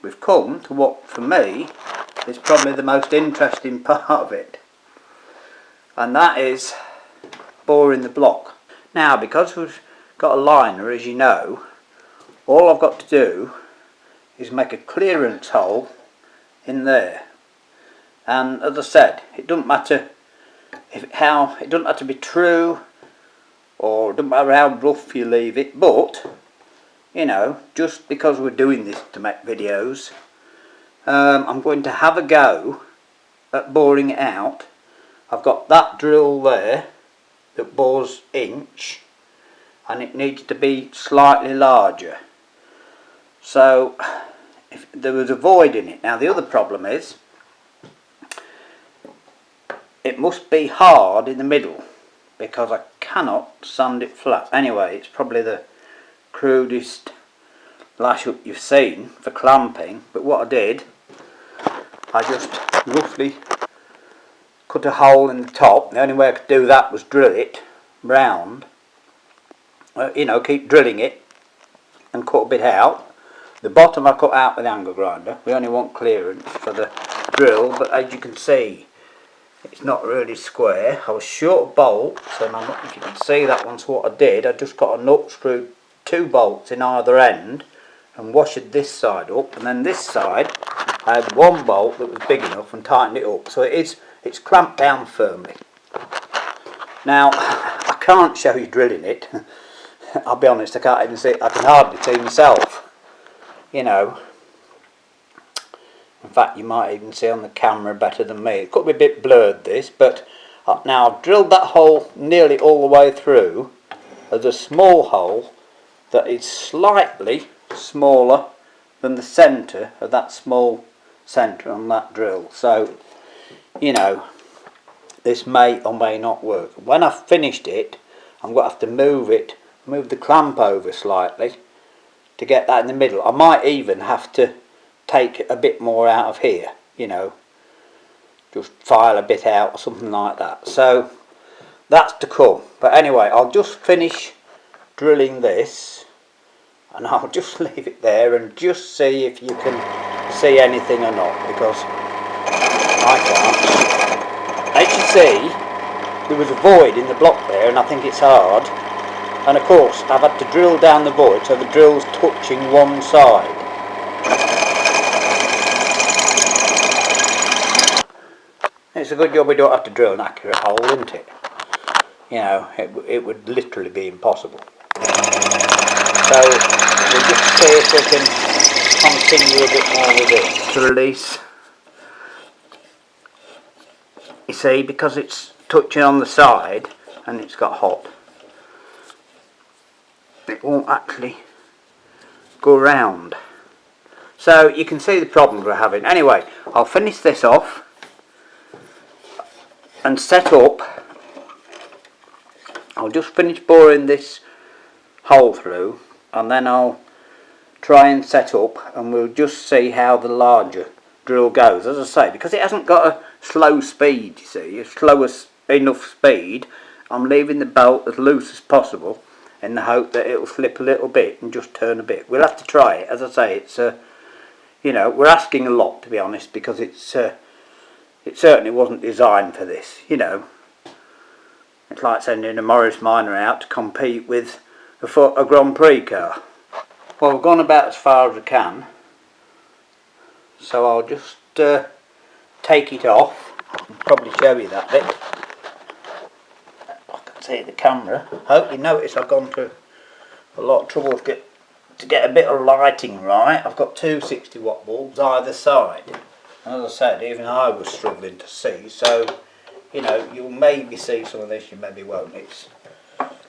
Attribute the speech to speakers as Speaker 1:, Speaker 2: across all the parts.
Speaker 1: we've come to what for me is probably the most interesting part of it, and that is boring the block. Now, because we've got a liner, as you know, all I've got to do is make a clearance hole in there. And as I said, it doesn't matter it doesn't have to be true, or it doesn't matter how rough you leave it, but you know, just because we're doing this to make videos, I'm going to have a go at boring it out. I've got that drill there that bores inch, and it needs to be slightly larger. So if there was a void in it. Now the other problem is it must be hard in the middle, because I cannot sand it flat. Anyway, it's probably the crudest lash up you've seen for clamping, but what I did, I just roughly cut a hole in the top. The only way I could do that was drill it round, you know, keep drilling it and cut a bit out. The bottom I cut out with the angle grinder. We only want clearance for the drill, but as you can see, it's not really square. I was short of bolts, and I'm not, if you can see that one, so what I did, I just got a nut, screwed 2 bolts in either end and washed this side up, and then this side I had 1 bolt that was big enough and tightened it up, so it's clamped down firmly. Now I can't show you drilling it. I'll be honest, I can't even see it. I can hardly see myself, you know. In fact, you might even see on the camera better than me. It could be a bit blurred, this, but now I've drilled that hole nearly all the way through. There's a small hole that is slightly smaller than the centre of that small centre on that drill. So, you know, this may or may not work. When I've finished it, I'm going to have to move the clamp over slightly to get that in the middle. I might even have to take a bit more out of here, you know, just file a bit out or something like that. So that's to come. But anyway, I'll just finish drilling this, and I'll just leave it there and just see if you can see anything or not, because I can't. As you see, there was a void in the block there, and I think it's hard. And of course, I've had to drill down the void so the drill's touching one side. It's a good job we don't have to drill an accurate hole, isn't it? You know, it would literally be impossible. So we'll just see if we can continue a bit more with this. To release, you see, because it's touching on the side and it's got hot, it won't actually go round. So you can see the problems we're having. Anyway, I'll finish this off and set up. I'll just finish boring this hole through, and then I'll try and set up, and we'll just see how the larger drill goes. As I say, because it hasn't got a slow speed, you see, a slow enough speed, I'm leaving the bolt as loose as possible in the hope that it'll slip a little bit and just turn a bit. We'll have to try it. As I say, it's you know, we're asking a lot, to be honest, because it certainly wasn't designed for this, you know. It's like sending a Morris Minor out to compete with a Grand Prix car. Well, we've gone about as far as I can, so I'll just take it off. I can probably show you that bit. I can see the camera. I hope you notice I've gone through a lot of trouble to get a bit of lighting right. I've got 2 60-watt bulbs either side. And as I said, even I was struggling to see, so you know, you'll maybe see some of this, you maybe won't. It's,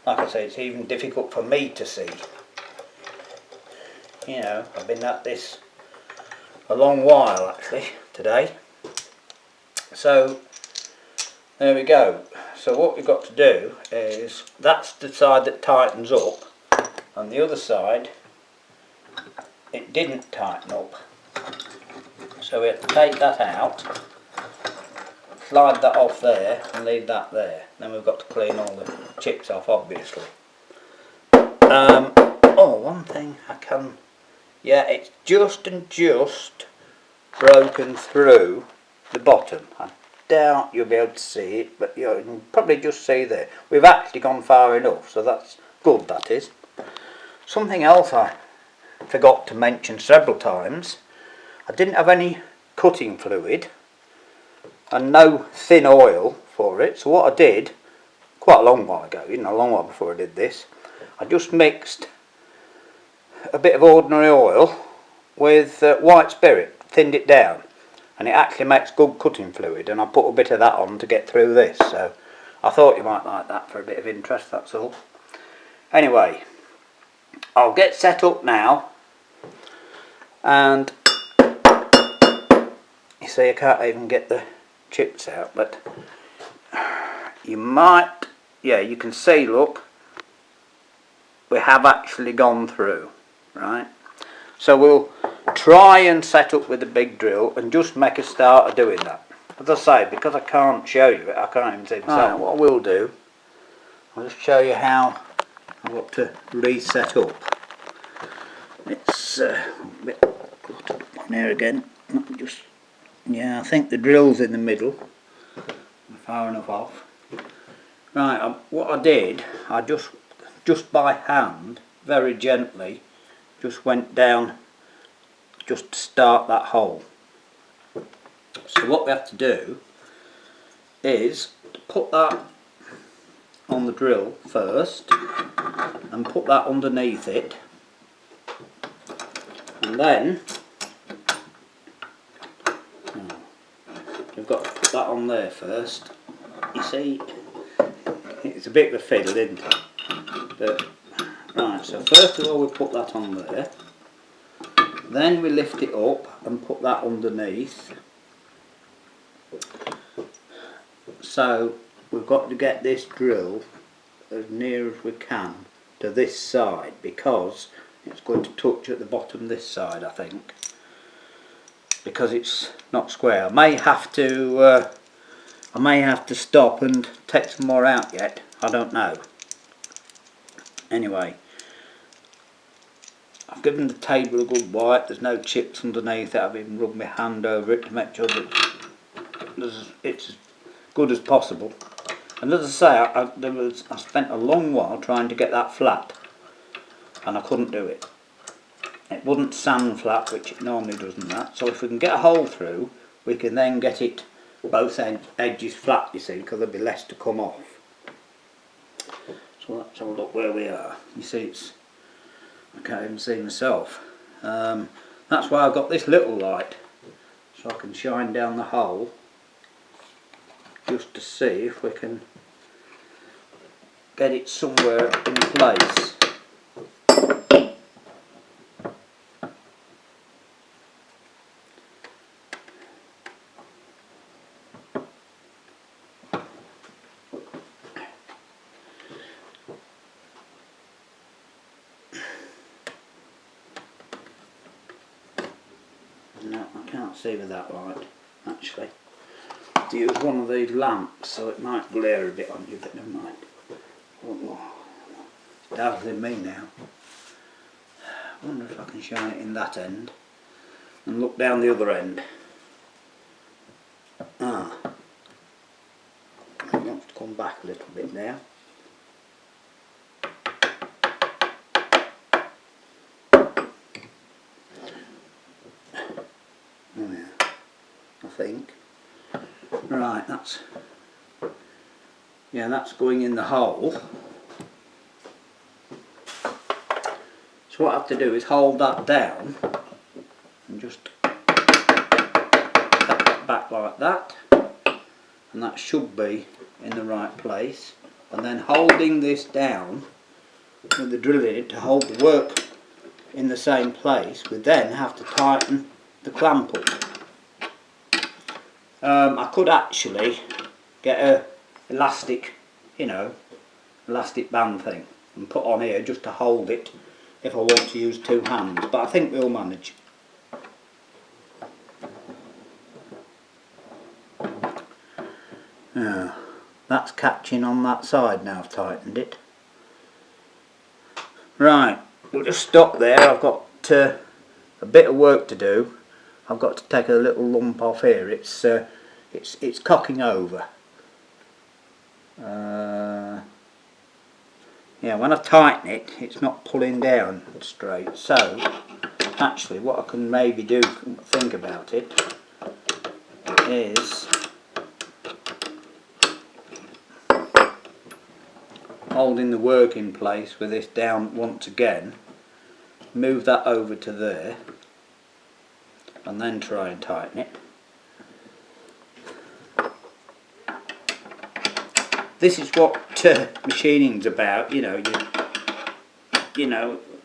Speaker 1: like I say, it's even difficult for me to see. You know, I've been at this a long while actually today. So there we go. So what we've got to do is, that's the side that tightens up, and the other side it didn't tighten up. So we have to take that out, slide that off there and leave that there. Then we've got to clean all the chips off, obviously. Oh, one thing I can Yeah, it's just broken through the bottom. I doubt you'll be able to see it, but you can probably just see there. We've actually gone far enough, so that's good, that is. Something else I forgot to mention several times, I didn't have any cutting fluid and no thin oil for it, so what I did quite a long while ago, a long while before I did this, I just mixed a bit of ordinary oil with white spirit, thinned it down, and it actually makes good cutting fluid, and I put a bit of that on to get through this, so I thought you might like that for a bit of interest, that's all. Anyway, I'll get set up now, and you see I can't even get the chips out, but you might, yeah, you can see, look, we have actually gone through, right? So we'll try and set up with a big drill and just make a start of doing that. As I say, because I can't show you it, I can't even see myself. Right, what I will do, I'll just show you how I've got to reset up. It's a bit cluttered up on here again. Just, yeah, I think the drill's in the middle. I'm far enough off. Right, what I did, I just by hand, very gently, just went down just to start that hole. So what we have to do is put that on the drill first and put that underneath it, and then we've got to put that on there first. You see, it's a bit of a fiddle, isn't it? But right, so first of all we put that on there, then we lift it up and put that underneath. So we've got to get this drill as near as we can to this side, because it's going to touch at the bottom this side, I think, because it's not square. I may have to stop and take some more out yet, I don't know. Anyway, I've given the table a good wipe, there's no chips underneath it. I've even rubbed my hand over it to make sure that it's as good as possible. And as I say, I spent a long while trying to get that flat, and I couldn't do it. It wouldn't sand flat, which it normally doesn't that. So if we can get a hole through, we can then get it both edges flat, you see, because there'll be less to come off. So let's have a look where we are. You see, I can't even see myself. That's why I've got this little light, so I can shine down the hole just to see if we can get it somewhere in place. No, I can't see with that light, actually. To use one of these lamps, so it might glare a bit on you, but never mind. Oh, it's dazzling me now. I wonder if I can shine it in that end and look down the other end. Ah, it wants to come back a little bit now. Oh yeah, I think. Right, that's going in the hole. So what I have to do is hold that down and just set that back like that, and that should be in the right place. And then holding this down with the drill in it to hold the work in the same place, we then have to tighten the clamp up. I could actually get a elastic, elastic band thing and put on here just to hold it if I want to use two hands, but I think we'll manage. That's catching on that side now, I've tightened it. Right, we'll just stop there. I've got a bit of work to do. I've got to take a little lump off here. It's cocking over. Yeah, when I tighten it, it's not pulling down straight. So, actually, what I can maybe do, think about it, is holding the work in place with this down once again, move that over to there, and then try and tighten it. This is what machining's about. You know,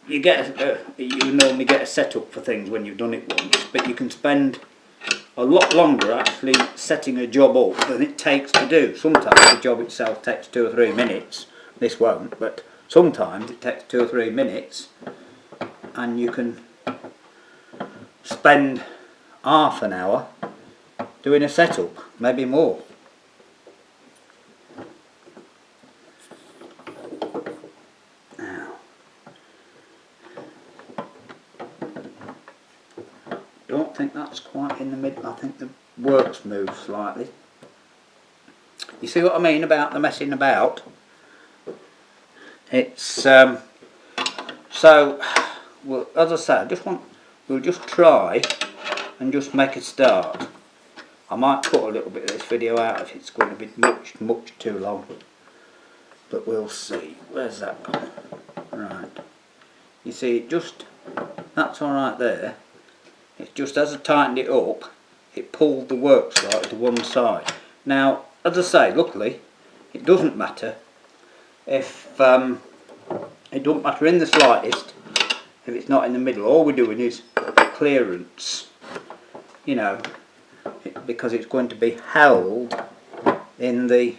Speaker 1: you get you normally get a setup for things when you've done it once, but you can spend a lot longer actually setting a job up than it takes to do. Sometimes the job itself takes 2 or 3 minutes. This won't, but sometimes it takes 2 or 3 minutes, and you can spend half an hour doing a setup, maybe more. Don't think that's quite in the middle. I think the works moved slightly. You see what I mean about the messing about? It's so. Well, as I say, we'll just try and just make a start. I might cut a little bit of this video out if it's going to be much too long, but we'll see. Where's that gone? Right. You see, that's all right there. It's just as I tightened it up, it pulled the works right to one side. Now, as I say, luckily, it doesn't matter if it don't matter in the slightest if it's not in the middle. All we're doing is clearance, you know, because it's going to be held in the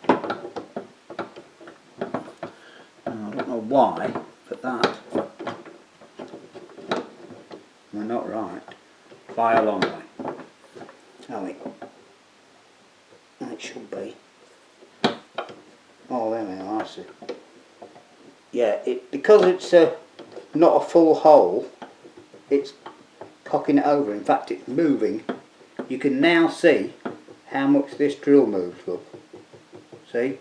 Speaker 1: I don't know why, but that we're not right by a long way. Are we? It should be. Oh, there we are. I see. Yeah, because it's not a full hole, it's cocking it over. In fact, it's moving. You can now see how much this drill moves. Look, see,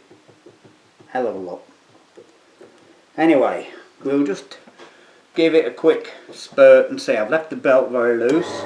Speaker 1: hell of a lot. Anyway, we'll just give it a quick spurt and see. I've left the belt very loose.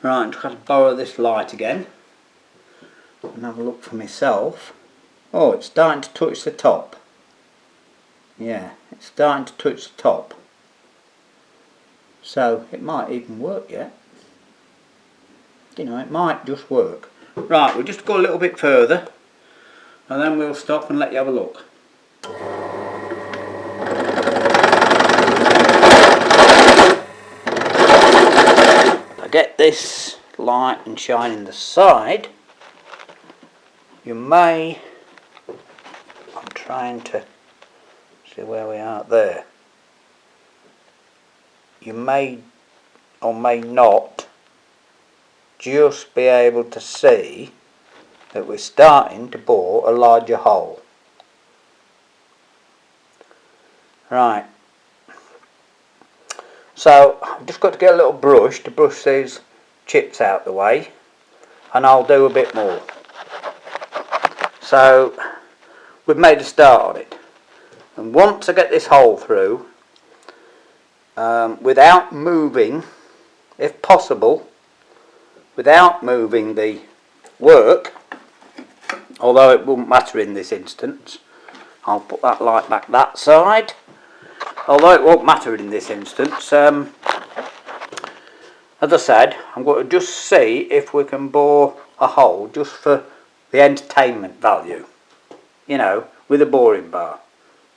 Speaker 1: Right, I'm trying to borrow this light again and have a look for myself. Oh, it's starting to touch the top. Yeah, it's starting to touch the top. So it might even work yet. You know, it might just work. Right, we'll just go a little bit further and then we'll stop and let you have a look. Get this light and shine in the side, you may, I'm trying to see where we are there, you may or may not just be able to see that we're starting to bore a larger hole. Right. So I've just got to get a little brush to brush these chips out the way, and I'll do a bit more. So we've made a start on it, and once I get this hole through, without moving, if possible, without moving the work, although it won't matter in this instance. I'll put that light back that side. Although it won't matter in this instance, as I said, I'm going to just see if we can bore a hole just for the entertainment value, you know, with a boring bar,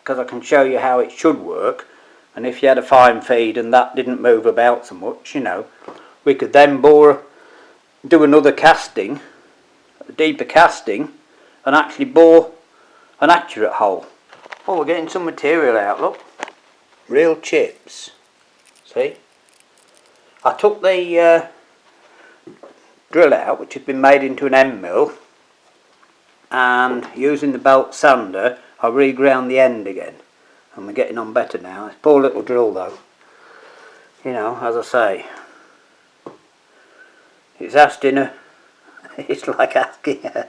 Speaker 1: because I can show you how it should work. And if you had a fine feed and that didn't move about so much, you know, we could then do another casting, a deeper casting, and actually bore an accurate hole. Oh, we're getting some material out, look. Real chips. See? I took the drill out, which had been made into an end mill, and using the belt sander, I reground the end again. And we're getting on better now. It's a poor little drill though. You know, as I say, it's it's like asking a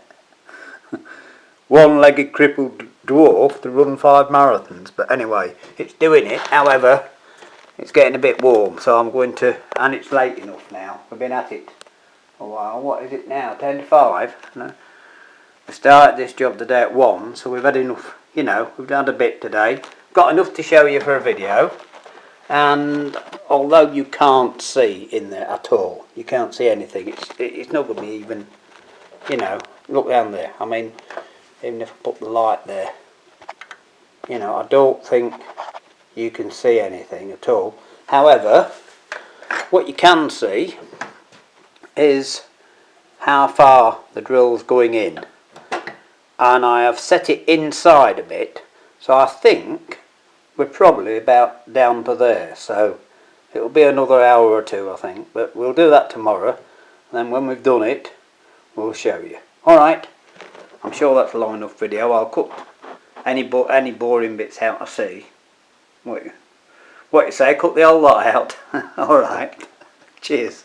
Speaker 1: one-legged crippled dwarf to run 5 marathons. But anyway, it's doing it. However, it's getting a bit warm, so I'm going to, and it's late enough now. We've been at it a while. What is it now? 10 to 5? No. We started this job today at 1, so we've had enough, you know, we've had a bit today. Got enough to show you for a video. And although you can't see in there at all, you can't see anything, it's not going to be even, you know, look down there. I mean, even if I put the light there, you know, I don't think you can see anything at all. However, what you can see is how far the drill's going in, and I have set it inside a bit, so I think we're probably about down to there. So it'll be another hour or two, I think, but we'll do that tomorrow, and then when we've done it we'll show you. Alright, I'm sure that's a long enough video. I'll cut any boring bits out I see. What you say, cut the whole lot out. Alright, cheers.